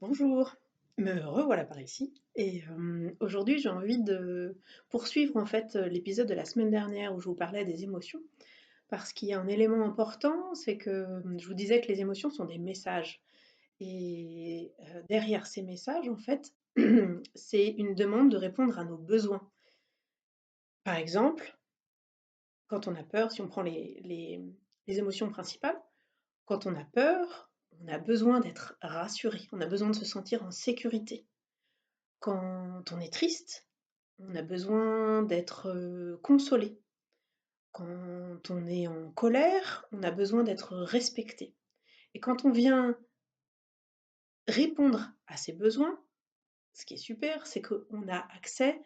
Bonjour, me revoilà par ici et aujourd'hui j'ai envie de poursuivre en fait, l'épisode de la semaine dernière où je vous parlais des émotions. Parce qu'il y a un élément important, c'est que, je vous disais que les émotions sont des messages et derrière ces messages en fait, c'est une demande de répondre à nos besoins. Par exemple, quand on a peur, si on prend les émotions principales, quand on a peur, on a besoin d'être rassuré, on a besoin de se sentir en sécurité. Quand on est triste, on a besoin d'être, consolé. Quand on est en colère, on a besoin d'être respecté. Et quand on vient répondre à ces besoins, ce qui est super, c'est qu'on a accès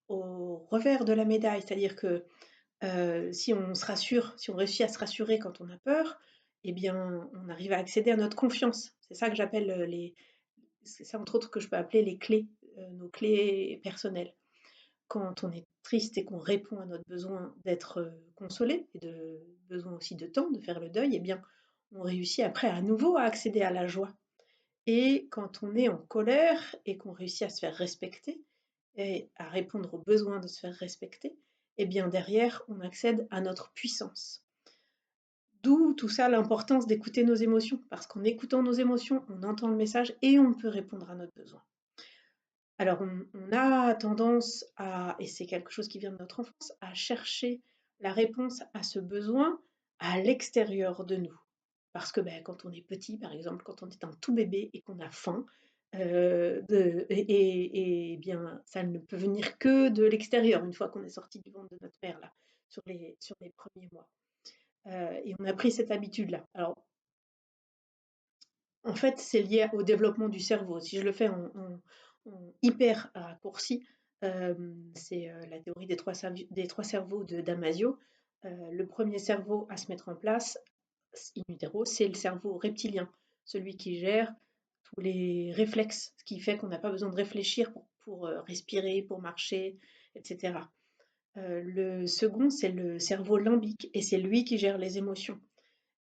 au revers de la médaille. C'est-à-dire que, si on se rassure, si on réussit à se rassurer quand on a peur, eh bien, on arrive à accéder à notre confiance. C'est ça que j'appelle, les c'est ça entre autres que je peux appeler les clés, nos clés personnelles. Quand on est triste et qu'on répond à notre besoin d'être, consolé et de besoin aussi de temps, de faire le deuil, eh bien, on réussit après à nouveau à accéder à la joie. Et quand on est en colère et qu'on réussit à se faire respecter et à répondre aux besoins de se faire respecter, eh bien derrière, on accède à notre puissance. D'où tout ça, l'importance d'écouter nos émotions, parce qu'en écoutant nos émotions, on entend le message et on peut répondre à notre besoin. Alors on a tendance à, et c'est quelque chose qui vient de notre enfance, à chercher la réponse à ce besoin à l'extérieur de nous. Parce que, quand on est petit, par exemple, quand on est un tout bébé et qu'on a faim, bien, ça ne peut venir que de l'extérieur, une fois qu'on est sorti du ventre de notre mère là, sur les premiers mois. Et on a pris cette habitude-là. Alors, en fait, c'est lié au développement du cerveau. Si je le fais en hyper raccourci, c'est, la théorie des trois cerveaux de Damasio. Le premier cerveau à se mettre en place, in utero, c'est le cerveau reptilien, celui qui gère tous les réflexes, ce qui fait qu'on n'a pas besoin de réfléchir pour, respirer, pour marcher, et cetera. Le second, c'est le cerveau limbique et c'est lui qui gère les émotions.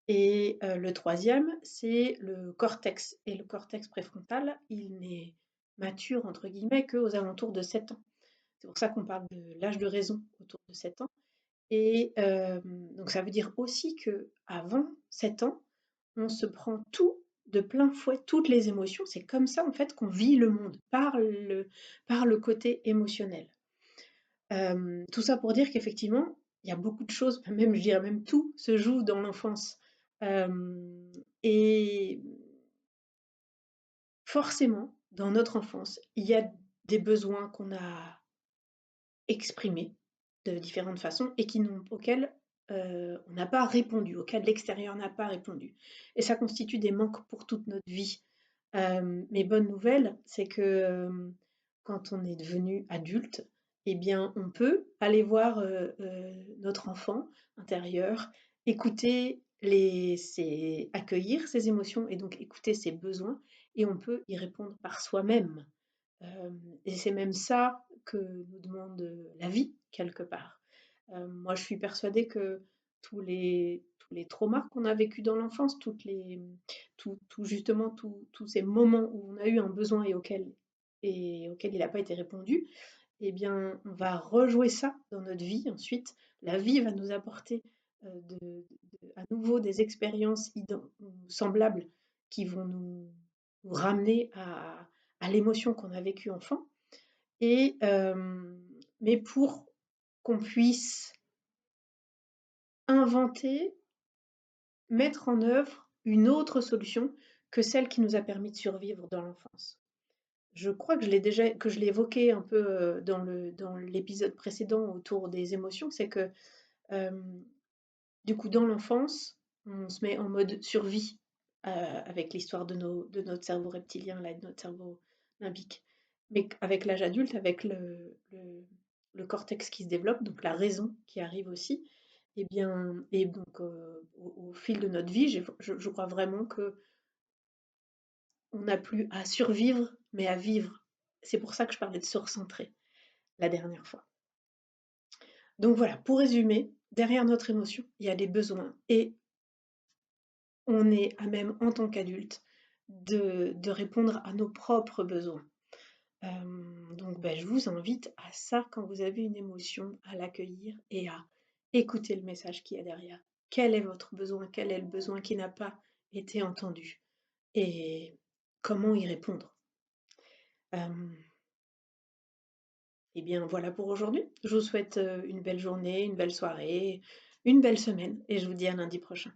Et le troisième, c'est le cortex. Et le cortex préfrontal, il n'est «mature» entre guillemets qu'aux alentours de 7 ans. C'est pour ça qu'on parle de l'âge de raison autour de 7 ans. Et donc ça veut dire aussi qu'avant 7 ans, on se prend tout de plein fouet, toutes les émotions. C'est comme ça en fait qu'on vit le monde, par le côté émotionnel. Tout ça pour dire qu'effectivement, il y a beaucoup de choses, même je dirais même tout se joue dans l'enfance. Et forcément, dans notre enfance, il y a des besoins qu'on a exprimés de différentes façons et auxquels on n'a pas répondu, auxquels l'extérieur n'a pas répondu. Et ça constitue des manques pour toute notre vie. Mais bonne nouvelle, c'est que quand on est devenu adulte, eh bien, on peut aller voir notre enfant intérieur, écouter accueillir ses émotions et donc écouter ses besoins, et on peut y répondre par soi-même. Et c'est même ça que nous demande la vie, quelque part. Moi, je suis persuadée que tous les traumas qu'on a vécus dans l'enfance, justement, tous ces moments où on a eu un besoin et auquel il n'a pas été répondu, eh bien, on va rejouer ça dans notre vie ensuite. La vie va nous apporter à nouveau des expériences semblables qui vont nous ramener à l'émotion qu'on a vécue enfant. Mais pour qu'on puisse inventer, mettre en œuvre une autre solution que celle qui nous a permis de survivre dans l'enfance. Je crois que je l'ai évoqué un peu dans l'épisode précédent autour des émotions, c'est que du coup dans l'enfance, on se met en mode survie avec l'histoire de notre cerveau reptilien là, et de notre cerveau limbique. Mais avec l'âge adulte, avec le cortex qui se développe, donc la raison qui arrive aussi, et bien, et donc au fil de notre vie, je crois vraiment que on n'a plus à survivre, mais à vivre. C'est pour ça que je parlais de se recentrer la dernière fois. Donc voilà, pour résumer, derrière notre émotion, il y a des besoins et on est à même en tant qu'adulte de répondre à nos propres besoins. Donc je vous invite à ça quand vous avez une émotion, à l'accueillir et à écouter le message qu'il y a derrière. Quel est votre besoin? Quel est le besoin qui n'a pas été entendu? Et comment y répondre? Hem Et bien voilà pour aujourd'hui. Je vous souhaite, une belle journée, une belle soirée, une belle semaine et je vous dis à lundi prochain.